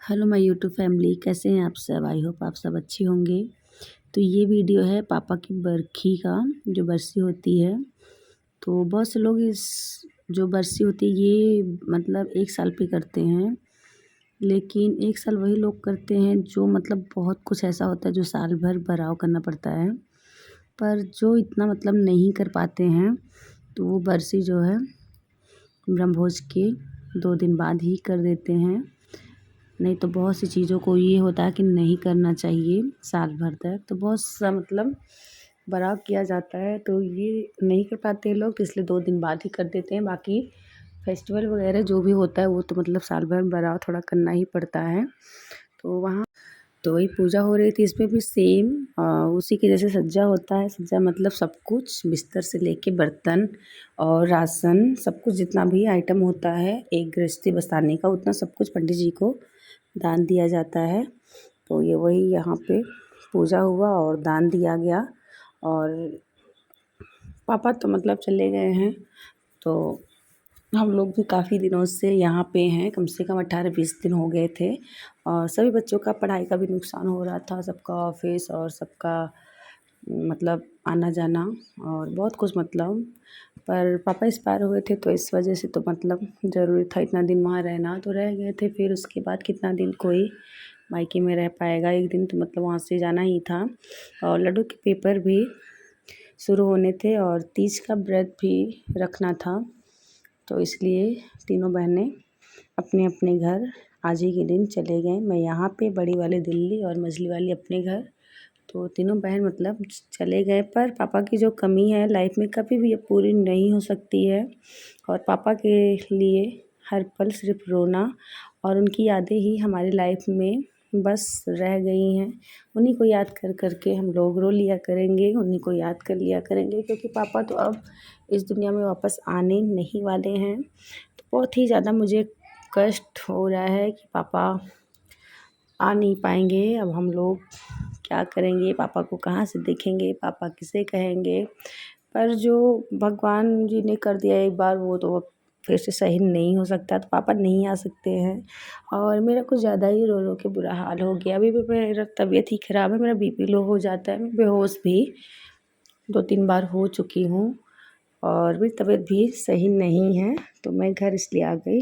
Hello my YouTube family, कैसे हैं आप सब। आई होप आप सब अच्छी होंगे। तो ये वीडियो है पापा की बरखी का, जो बरसी होती है। तो बहुत से लोग इस जो बरसी होती है ये मतलब 1 साल पे करते हैं, लेकिन 1 साल वही लोग करते हैं जो मतलब बहुत कुछ ऐसा होता है जो साल भर बराव करना पड़ता है। पर जो इतना मतलब नहीं कर पाते हैं तो वो बरसी जो है ब्रह्मभोज के 2 दिन बाद ही कर देते हैं। नहीं तो बहुत सी चीज़ों को ये होता है कि नहीं करना चाहिए साल भर तक, तो बहुत सा मतलब बराव किया जाता है, तो ये नहीं कर पाते हैं लोग, तो इसलिए 2 दिन बाद ही कर देते हैं। बाकी फेस्टिवल वगैरह जो भी होता है वो तो मतलब साल भर बराव थोड़ा करना ही पड़ता है। तो वहाँ तो वही पूजा हो रही थी, इसमें भी सेम उसी के जैसे सज्जा होता है। सज्जा मतलब सब कुछ बिस्तर से लेके बर्तन और राशन, सब कुछ जितना भी आइटम होता है एक गृहस्थी बसाने का, उतना सब कुछ पंडित जी को दान दिया जाता है। तो ये वही यहाँ पे पूजा हुआ और दान दिया गया। और पापा तो मतलब चले गए हैं, तो हम लोग भी काफ़ी दिनों से यहाँ पे हैं, कम से कम 18-20 दिन हो गए थे। और सभी बच्चों का पढ़ाई का भी नुकसान हो रहा था, सबका ऑफिस और सबका मतलब आना जाना और बहुत कुछ मतलब। पर पापा एक्सपायर हुए थे तो इस वजह से तो मतलब ज़रूरी था इतना दिन वहाँ रहना, तो रह गए थे। फिर उसके बाद कितना दिन कोई मायके में रह पाएगा, एक दिन तो मतलब वहाँ से जाना ही था। और लड्डू के पेपर भी शुरू होने थे और तीज का व्रत भी रखना था, तो इसलिए तीनों बहनें अपने अपने घर आज ही के दिन चले गए। मैं यहाँ पे, बड़ी वाली दिल्ली और मझली वाली अपने घर। तो तीनों बहन मतलब चले गए, पर पापा की जो कमी है लाइफ में कभी भी ये पूरी नहीं हो सकती है। और पापा के लिए हर पल सिर्फ रोना और उनकी यादें ही हमारी लाइफ में बस रह गई हैं। उन्हीं को याद कर कर के हम लोग रो लिया करेंगे, उन्हीं को याद कर लिया करेंगे, क्योंकि पापा तो अब इस दुनिया में वापस आने नहीं वाले हैं। तो बहुत ही ज़्यादा मुझे कष्ट हो रहा है कि पापा आ नहीं पाएंगे। अब हम लोग क्या करेंगे, पापा को कहाँ से देखेंगे, पापा किसे कहेंगे। पर जो भगवान जी ने कर दिया एक बार, वो तो अब फिर से सही नहीं हो सकता, तो पापा नहीं आ सकते हैं। और मेरा कुछ ज़्यादा ही रो रो के बुरा हाल हो गया। अभी भी मेरा तबीयत ही ख़राब है, मेरा बीपी लो हो जाता है, मैं बेहोश भी 2-3 बार हो चुकी हूँ और मेरी तबीयत भी सही नहीं है। तो मैं घर इसलिए आ गई।